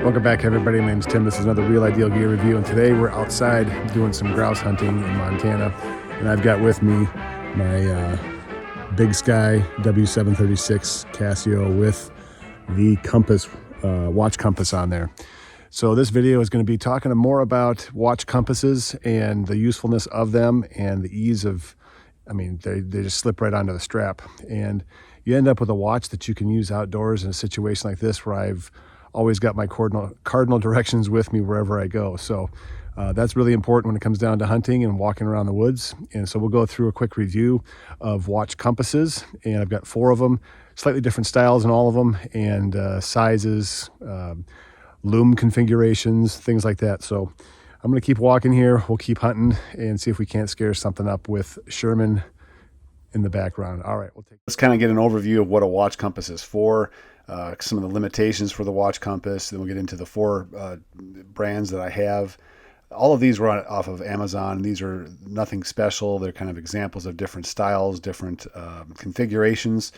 Welcome back, everybody. My name's Tim. This is another Real Ideal Gear review, and today we're outside doing some grouse hunting in Montana, and I've got with me my Big Sky W736 Casio with the compass, watch compass on there. So this video is going to be talking more about watch compasses and the usefulness of them and the ease of, they just slip right onto the strap, and you end up with a watch that you can use outdoors in a situation like this where I've always got my cardinal directions with me wherever I go. So that's really important when it comes down to hunting and walking around the woods. And so we'll go through a quick review of watch compasses, and I've got 4 of them, slightly different styles in all of them, and sizes, loom configurations, things like that. So I'm going to keep walking here. We'll keep hunting and see if we can't scare something up with Sherman in the background. All right, let's kind of get an overview of what a watch compass is for, some of the limitations for the watch compass. Then we'll get into the 4 brands that I have. All of these were off of Amazon. These are nothing special. They're kind of examples of different styles, different configurations,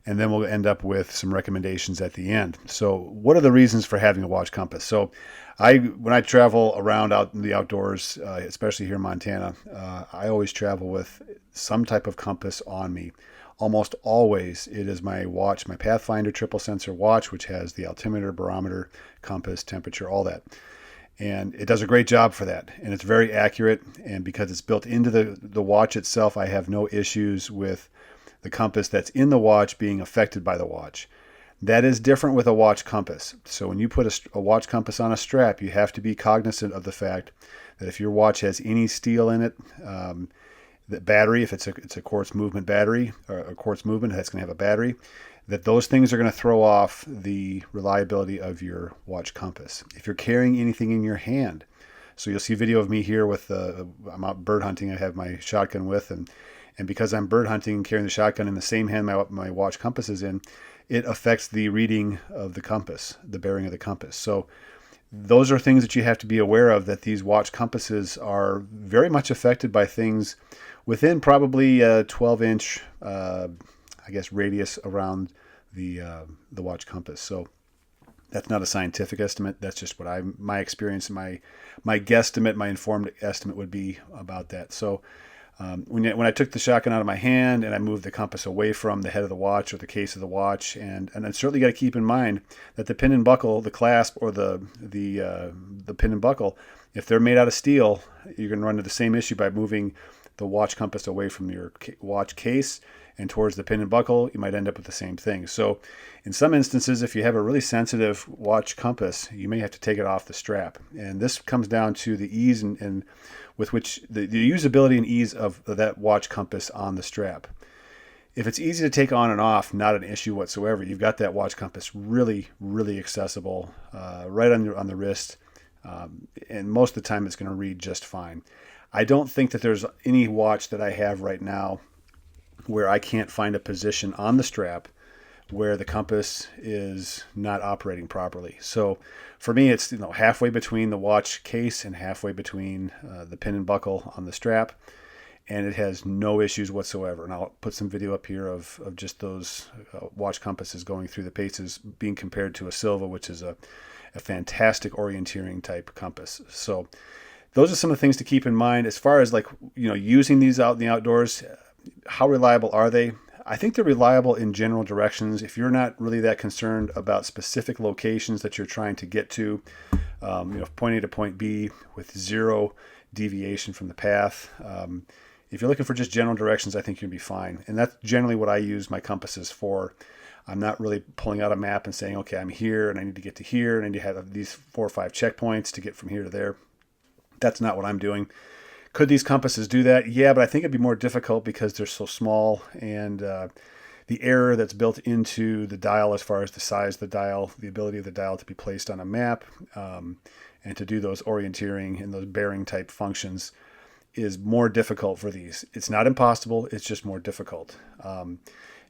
and then we'll end up with some recommendations at the end. So what are the reasons for having a watch compass? So when I travel around out in the outdoors, especially here in Montana, I always travel with some type of compass on me. Almost always it is my watch, my Pathfinder triple sensor watch, which has the altimeter, barometer, compass, temperature, all that. And it does a great job for that. And it's very accurate. And because it's built into the watch itself, I have no issues with the compass that's in the watch being affected by the watch. That is different with a watch compass. So when you put a watch compass on a strap, you have to be cognizant of the fact that if your watch has any steel in it, the battery, if it's a quartz movement battery, or a quartz movement that's going to have a battery, that those things are going to throw off the reliability of your watch compass. If you're carrying anything in your hand, so you'll see a video of me here with I'm out bird hunting. I have my shotgun with, and because I'm bird hunting and carrying the shotgun in the same hand my watch compass is in, it affects the reading of the compass, the bearing of the compass. So those are things that you have to be aware of, that these watch compasses are very much affected by things within probably a 12-inch, radius around the watch compass. So that's not a scientific estimate. That's just what my experience, my guesstimate, my informed estimate would be about that. So when I took the shotgun out of my hand and I moved the compass away from the head of the watch or the case of the watch, and I certainly got to keep in mind that the pin and buckle, the clasp, or the pin and buckle, if they're made out of steel, you're going to run into the same issue by moving the watch compass away from your watch case and towards the pin and buckle. You might end up with the same thing. So in some instances, if you have a really sensitive watch compass, you may have to take it off the strap. And this comes down to the ease and with which the usability and ease of that watch compass on the strap. If it's easy to take on and off, not an issue whatsoever. You've got that watch compass really, really accessible, right on the wrist, and most of the time it's going to read just fine. I don't think that there's any watch that I have right now where I can't find a position on the strap where the compass is not operating properly. So for me, it's halfway between the watch case and halfway between the pin and buckle on the strap, and it has no issues whatsoever. And I'll put some video up here of just those watch compasses going through the paces being compared to a Silva, which is a fantastic orienteering type compass. So those are some of the things to keep in mind as far as using these out in the outdoors. How reliable are they? I think they're reliable in general directions. If you're not really that concerned about specific locations that you're trying to get to, point A to point B with 0 deviation from the path. If you're looking for just general directions, I think you'll be fine. And that's generally what I use my compasses for. I'm not really pulling out a map and saying, okay, I'm here and I need to get to here and I need to have these 4 or 5 checkpoints to get from here to there. That's not what I'm doing. Could these compasses do that? Yeah, but I think it'd be more difficult because they're so small, and the error that's built into the dial as far as the size of the dial, the ability of the dial to be placed on a map, and to do those orienteering and those bearing type functions is more difficult for these. It's not impossible, it's just more difficult.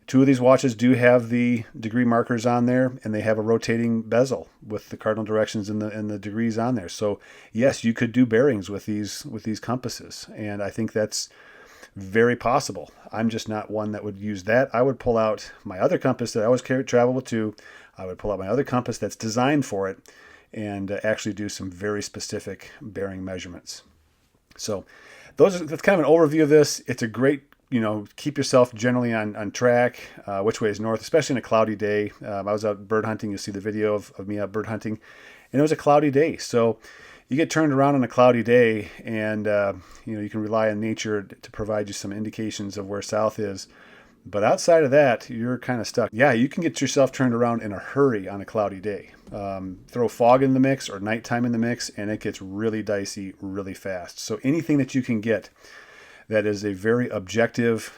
Two of these watches do have the degree markers on there, and they have a rotating bezel with the cardinal directions and the degrees on there. So yes, you could do bearings with these compasses, and I think that's very possible. I'm just not one that would use that. I would pull out my other compass that I always travel with too. I would pull out my other compass that's designed for it, and actually do some very specific bearing measurements. So that's kind of an overview of this. It's a great, keep yourself generally on track, which way is north, especially in a cloudy day. I was out bird hunting. You'll see the video of me out bird hunting, and it was a cloudy day. So you get turned around on a cloudy day, and you can rely on nature to provide you some indications of where south is. But outside of that, you're kind of stuck. Yeah, you can get yourself turned around in a hurry on a cloudy day. Throw fog in the mix or nighttime in the mix, and it gets really dicey really fast. So anything that you can get that is a very objective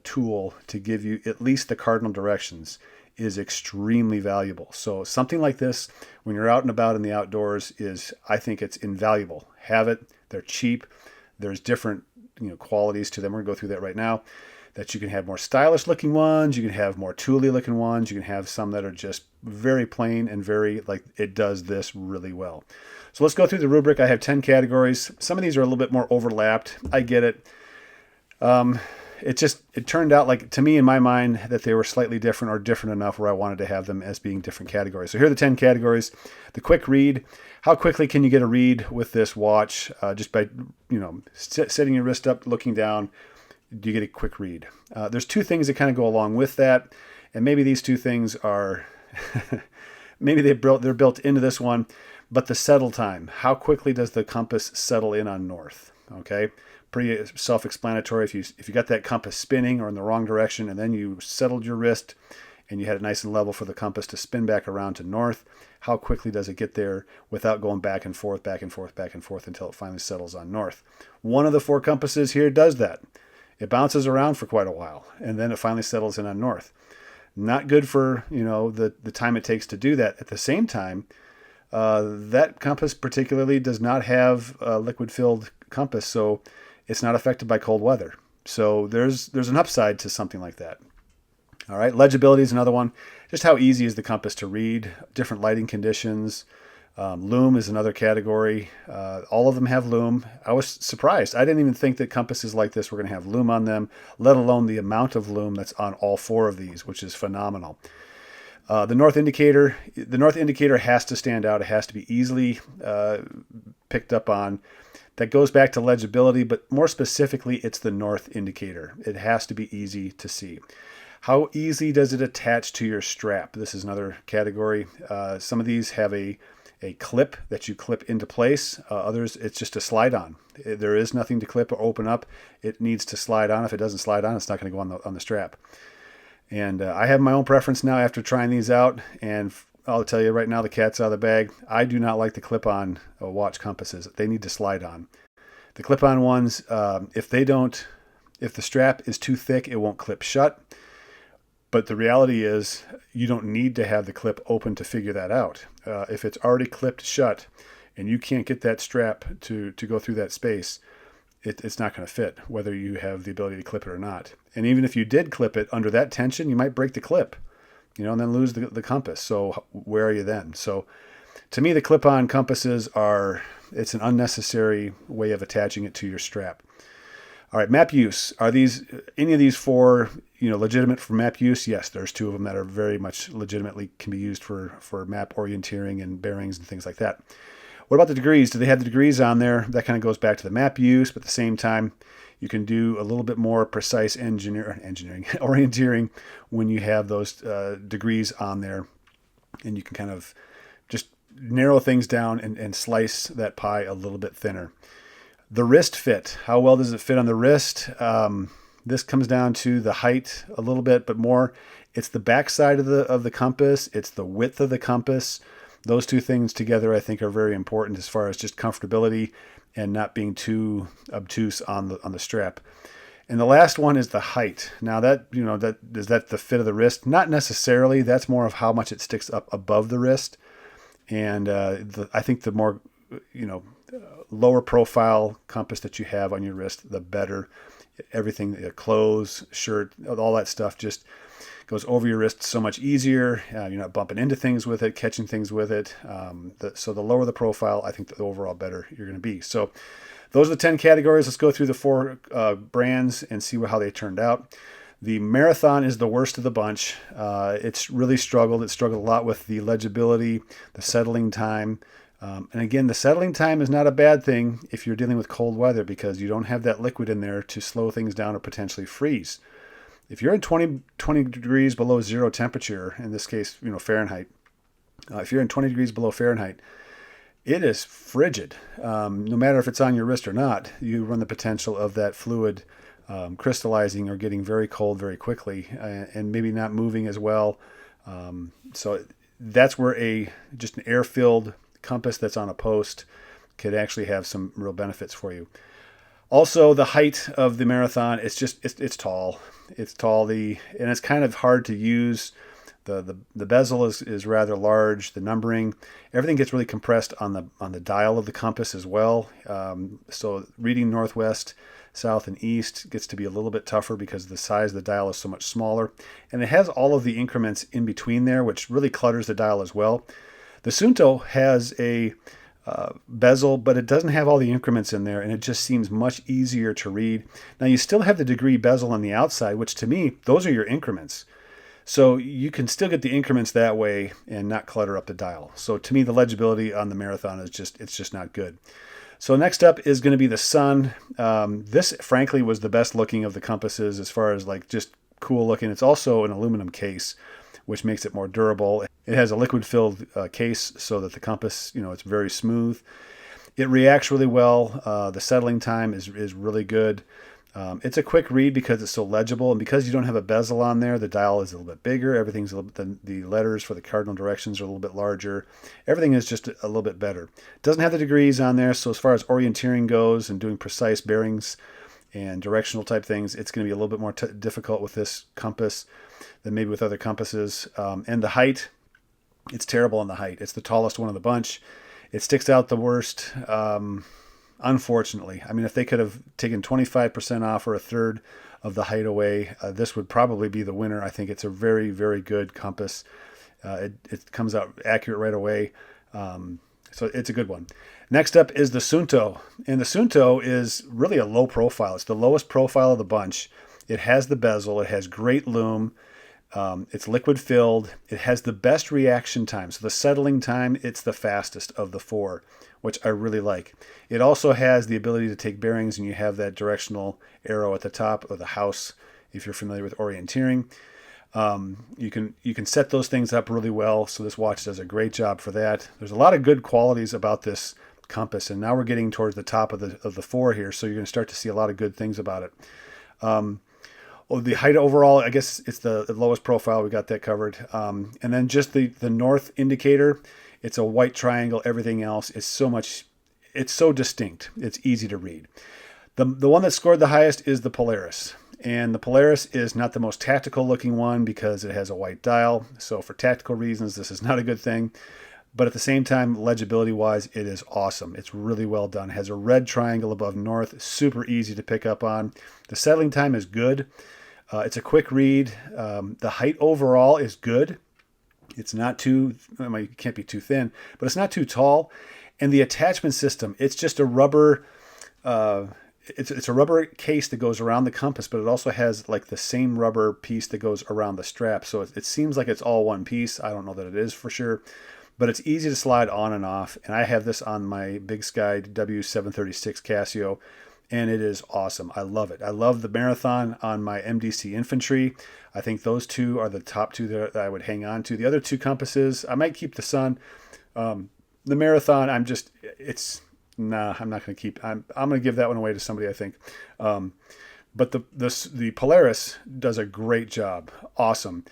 tool to give you at least the cardinal directions is extremely valuable. So something like this, when you're out and about in the outdoors, I think it's invaluable. Have it. They're cheap. There's different qualities to them. We're going to go through that right now. That you can have more stylish looking ones, you can have more tooly looking ones, you can have some that are just very plain and very like it does this really well. So let's go through the rubric. I have 10 categories. Some of these are a little bit more overlapped. I get it. It turned out like, to me in my mind, that they were slightly different or different enough where I wanted to have them as being different categories. So here are the 10 categories. The quick read. How quickly can you get a read with this watch? Just by setting your wrist up, looking down. Do you get a quick read? There's two things that kind of go along with that, and maybe these two things are maybe they're built into this one, but the settle time. How quickly does the compass settle in on north? Okay, pretty self-explanatory. If you got that compass spinning or in the wrong direction, and then you settled your wrist and you had it nice and level for the compass to spin back around to north, how quickly does it get there without going back and forth, back and forth, back and forth until it finally settles on north? One of the four compasses here does that. It bounces around for quite a while, and then it finally settles in on north. Not good for the time it takes to do that. At the same time, that compass particularly does not have a liquid-filled compass, so it's not affected by cold weather. So there's an upside to something like that. All right, legibility is another one. Just how easy is the compass to read? Different lighting conditions. Lume is another category. All of them have lume. I was surprised. I didn't even think that compasses like this were going to have lume on them, let alone the amount of lume that's on all four of these, which is phenomenal. The north indicator has to stand out. It has to be easily picked up on. That goes back to legibility, but more specifically, it's the north indicator. It has to be easy to see. How easy does it attach to your strap? This is another category. Some of these have a clip that you clip into place. Others, it's just a slide on. There is nothing to clip or open up. It needs to slide on. If it doesn't slide on, it's not going to go on the strap. And I have my own preference now after trying these out. And I'll tell you right now, the cat's out of the bag. I do not like the clip-on watch compasses. They need to slide on. The clip-on ones, if the strap is too thick, it won't clip shut. But the reality is you don't need to have the clip open to figure that out. If it's already clipped shut and you can't get that strap to go through that space, it's not going to fit, whether you have the ability to clip it or not. And even if you did clip it under that tension, you might break the clip, and then lose the compass. So where are you then? So to me, the clip-on compasses it's an unnecessary way of attaching it to your strap. All right, map use. Are any of these four, legitimate for map use? Yes, there's two of them that are very much legitimately can be used for map orienteering and bearings and things like that. What about the degrees? Do they have the degrees on there? That kind of goes back to the map use, but at the same time, you can do a little bit more precise engineering orienteering when you have those degrees on there, and you can kind of just narrow things down and slice that pie a little bit thinner. The wrist fit. How well does it fit on the wrist? This comes down to the height a little bit, but more it's the back side of the compass. It's the width of the compass. Those two things together, I think, are very important as far as just comfortability and not being too obtuse on the strap. And the last one is the height. Now that, that is that the fit of the wrist? Not necessarily. That's more of how much it sticks up above the wrist. And I think the more, lower profile compass that you have on your wrist, the better. Everything, clothes, shirt, all that stuff just goes over your wrist so much easier. You're not bumping into things with it, catching things with it. So the lower the profile, I think the overall better you're going to be. So those are the 10 categories. Let's go through the 4 brands and see how they turned out. The Marathon is the worst of the bunch. It's really struggled. It struggled a lot with the legibility, the settling time. And again, the settling time is not a bad thing if you're dealing with cold weather, because you don't have that liquid in there to slow things down or potentially freeze. If you're in 20 degrees below zero temperature, in this case, Fahrenheit, if you're in 20 degrees below Fahrenheit, it is frigid. No matter if it's on your wrist or not, you run the potential of that fluid crystallizing or getting very cold very quickly, and maybe not moving as well. So that's where just an air-filled compass that's on a post could actually have some real benefits for you. Also, the height of the Marathon, it's tall. It's tall, and it's kind of hard to use. The bezel is rather large. The numbering, everything gets really compressed on the dial of the compass as well. So reading northwest, south, and east gets to be a little bit tougher because the size of the dial is so much smaller. And it has all of the increments in between there, which really clutters the dial as well. The Sunnto has a bezel, but it doesn't have all the increments in there, and it just seems much easier to read. Now, you still have the degree bezel on the outside, which to me, those are your increments. So you can still get the increments that way and not clutter up the dial. So to me, the legibility on the Marathon is just not good. So next up is going to be the Sun. This, frankly, was the best looking of the compasses as far as just cool looking. It's also an aluminum case, which makes it more durable. It has a liquid-filled case so that the compass, it's very smooth. It reacts really well. The settling time is really good. It's a quick read because it's so legible, and because you don't have a bezel on there, the dial is a little bit bigger. Everything's the letters for the cardinal directions are a little bit larger. Everything is just a little bit better. It doesn't have the degrees on there, so as far as orienteering goes and doing precise bearings and directional type things, it's going to be a little bit more difficult with this compass than maybe with other compasses. And the height, it's terrible on the height. It's the tallest one of the bunch. It sticks out the worst, unfortunately. I mean, if they could have taken 25% off or a third of the height away, this would probably be the winner. I think it's a very, very good compass. It comes out accurate right away. So it's a good one. Next up is the Sunnto. And the Sunnto is really a low profile. It's the lowest profile of the bunch. It has the bezel. It has great loom. It's liquid filled. It has the best reaction time. So the settling time, it's the fastest of the 4, which I really like. It also has the ability to take bearings, and you have that directional arrow at the top of the house if you're familiar with orienteering. You can set those things up really well. So this watch does a great job for that. There's a lot of good qualities about this compass, and now we're getting towards the top of the 4 here. So you're going to start to see a lot of good things about it. The height overall, I guess it's the lowest profile. We got that covered. And then just the north indicator, it's a white triangle. Everything else is it's so distinct. It's easy to read. The one that scored the highest is the Polaris. And the Polaris is not the most tactical looking one because it has a white dial. So for tactical reasons, this is not a good thing. But at the same time, legibility wise, it is awesome. It's really well done. It has a red triangle above north, super easy to pick up on. The settling time is good. It's a quick read. The height overall is good. It's not it can't be too thin, but it's not too tall. And the attachment system, it's just a rubber, it's a rubber case that goes around the compass, but it also has the same rubber piece that goes around the strap. So it seems like it's all one piece. I don't know that it is for sure, but it's easy to slide on and off. And I have this on my Big Sky W736 Casio, and it is awesome. I love it. I love the Marathon on my MDC Infantry. I think those two are the top 2 that I would hang on to. The other 2 compasses, I might keep the Sun. The Marathon, I'm not going to keep. I'm going to give that one away to somebody, I think. But the Polaris does a great job. Awesome.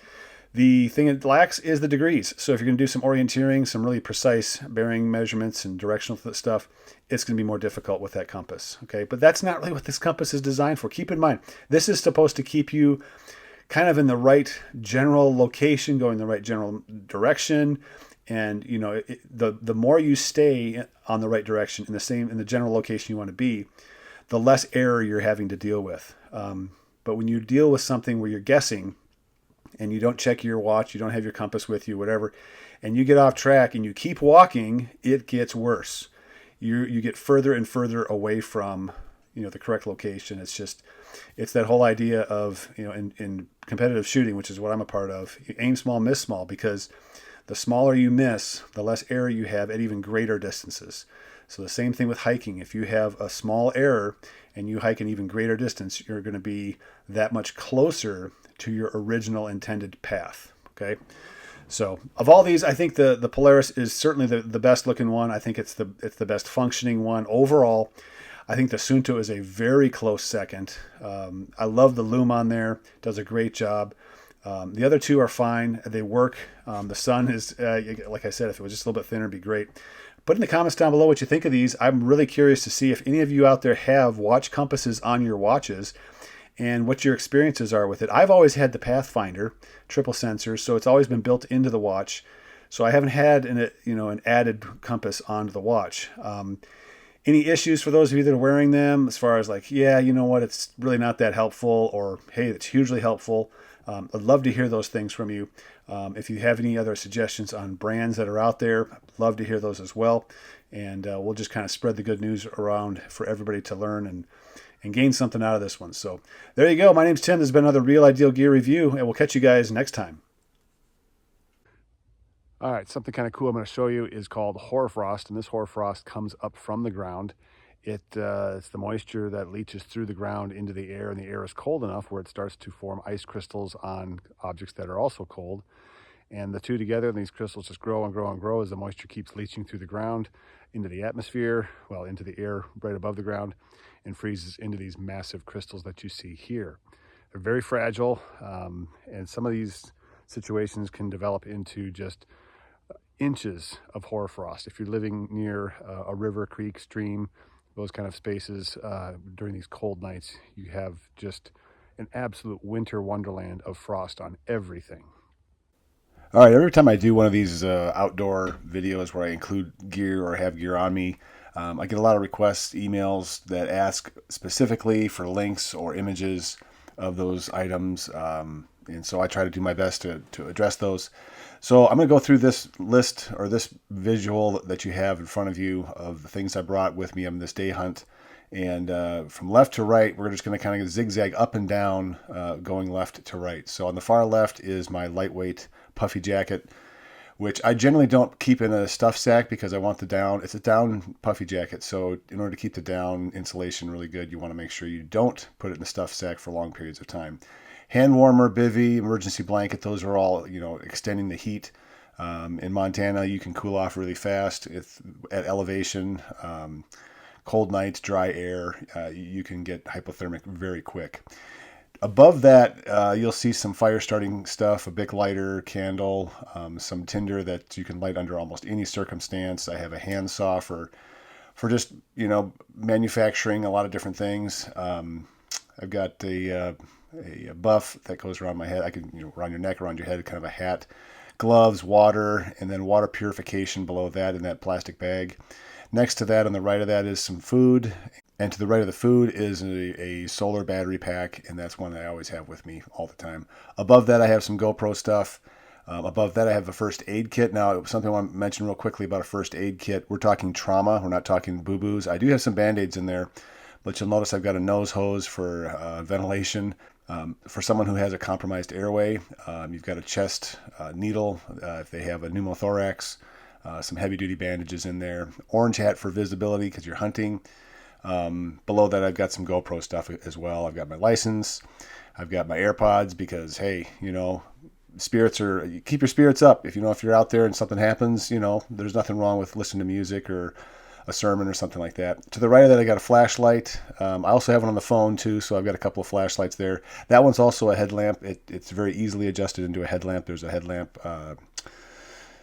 The thing it lacks is the degrees. So if you're going to do some orienteering, some really precise bearing measurements and directional stuff, it's going to be more difficult with that compass. Okay, but that's not really what this compass is designed for. Keep in mind, this is supposed to keep you kind of in the right general location, going the right general direction. And the more you stay on the right direction in the general location you want to be, the less error you're having to deal with. But when you deal with something where you're guessing and you don't check your watch, you don't have your compass with you, whatever, and you get off track and you keep walking, it gets worse. You get further and further away from the correct location. It's that whole idea of in competitive shooting, which is what I'm a part of. You aim small, miss small, because the smaller you miss, the less error you have at even greater distances. So the same thing with hiking. If you have a small error and you hike an even greater distance, you're going to be that much closer to your original intended path. Okay. So of all these, I think the Polaris is certainly the best looking one. I think it's the best functioning one overall. I think the Sunnto is a very close second. I love the loom on there. Does a great job. The other two are fine. They work. The Sun is, like I said, if it was just a little bit thinner, it'd be great. Put in the comments down below what you think of these. I'm really curious to see if any of you out there have watch compasses on your watches and what your experiences are with it. I've always had the Pathfinder triple sensor, so it's always been built into the watch. So I haven't had an added compass onto the watch. Any issues for those of you that are wearing them as far as like, yeah, you know what, it's really not that helpful, or hey, it's hugely helpful. I'd love to hear those things from you. If you have any other suggestions on brands that are out there, I'd love to hear those as well. And we'll just kind of spread the good news around for everybody to learn and gain something out of this one. So there you go. My name's Tim. This has been another Real Ideal Gear review, and we'll catch you guys next time. All right, something kind of cool I'm going to show you is called hoarfrost, and this hoarfrost comes up from the ground. It's the moisture that leaches through the ground into the air, and the air is cold enough where it starts to form ice crystals on objects that are also cold. And the two together, these crystals just grow and grow and grow as the moisture keeps leaching through the ground into the atmosphere, well, into the air right above the ground, and freezes into these massive crystals that you see here. They're very fragile, and some of these situations can develop into just inches of hoarfrost. If you're living near a river, creek, stream, those kind of spaces during these cold nights, you have just an absolute winter wonderland of frost on everything. All right, every time I do one of these outdoor videos where I include gear or have gear on me, I get a lot of requests, emails that ask specifically for links or images of those items. And so I try to do my best to address those. So I'm going to go through this list or this visual that you have in front of you of the things I brought with me on this day hunt. And from left to right, we're just going to kind of zigzag up and down, going left to right. So on the far left is my lightweight puffy jacket, which I generally don't keep in a stuff sack because I want the down. It's a down puffy jacket. So in order to keep the down insulation really good, you want to make sure you don't put it in the stuff sack for long periods of time. Hand warmer, bivvy, emergency blanket, those are all, extending the heat. In Montana, you can cool off really fast at elevation. Cold nights, dry air, you can get hypothermic very quick. Above that, you'll see some fire starting stuff, a Bic lighter, candle, some tinder that you can light under almost any circumstance. I have a handsaw for just, manufacturing a lot of different things. I've got a buff that goes around my head. I can, around your neck, around your head, kind of a hat, gloves, water, and then water purification below that in that plastic bag. Next to that, on the right of that, is some food. And to the right of the food is a solar battery pack, and that's one that I always have with me all the time. Above that, I have some GoPro stuff. Above that, I have a first aid kit. Now, something I want to mention real quickly about a first aid kit. We're talking trauma. We're not talking boo-boos. I do have some Band-Aids in there, but you'll notice I've got a nose hose for ventilation. For someone who has a compromised airway, you've got a chest needle if they have a pneumothorax, some heavy-duty bandages in there. Orange hat for visibility because you're hunting. Below that, I've got some GoPro stuff as well. I've got my license. I've got my AirPods because, hey, keep your spirits up. If you're out there and something happens, there's nothing wrong with listening to music or a sermon or something like that. To the right of that, I got a flashlight. I also have one on the phone too, so I've got a couple of flashlights there. That one's also a headlamp. It's very easily adjusted into a headlamp. There's a headlamp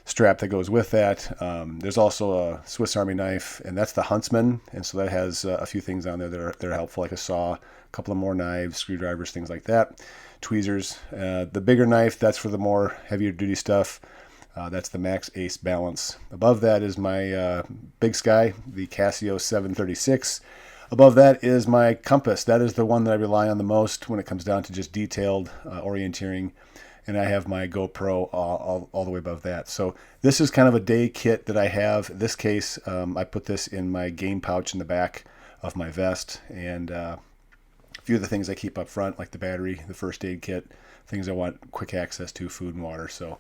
strap that goes with that. There's also a Swiss Army knife, and that's the Huntsman, and so that has a few things on there that are helpful, like a saw, a couple of more knives, screwdrivers, things like that, tweezers. The bigger knife, that's for the more heavier duty stuff. That's the Max Ace Balance. Above that is my Big Sky, the Casio 736. Above that is my compass. That is the one that I rely on the most when it comes down to just detailed orienteering. And I have my GoPro all the way above that. So this is kind of a day kit that I have. In this case, I put this in my game pouch in the back of my vest. And a few of the things I keep up front, like the battery, the first aid kit, things I want quick access to, food and water. So,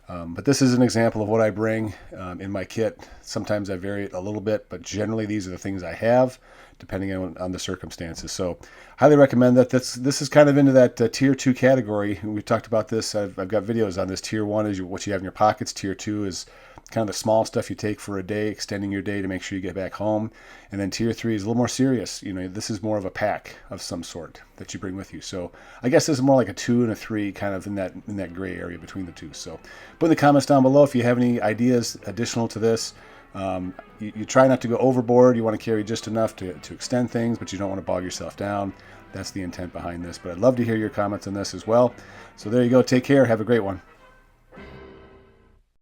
but this is an example of what I bring in my kit. Sometimes I vary it a little bit, but generally these are the things I have, depending on the circumstances. So highly recommend that. This is kind of into that tier 2 category. We talked about this. I've got videos on this. Tier 1 is what you have in your pockets. Tier 2 is kind of the small stuff you take for a day, extending your day to make sure you get back home. And then tier 3 is a little more serious. You know, this is more of a pack of some sort that you bring with you. So I guess this is more like a 2 and a 3, kind of in that gray area between the two. So put in the comments down below if you have any ideas additional to this. You try not to go overboard. You want to carry just enough to extend things, but you don't want to bog yourself down. That's the intent behind this. But I'd love to hear your comments on this as well. So there you go. Take care. Have a great one.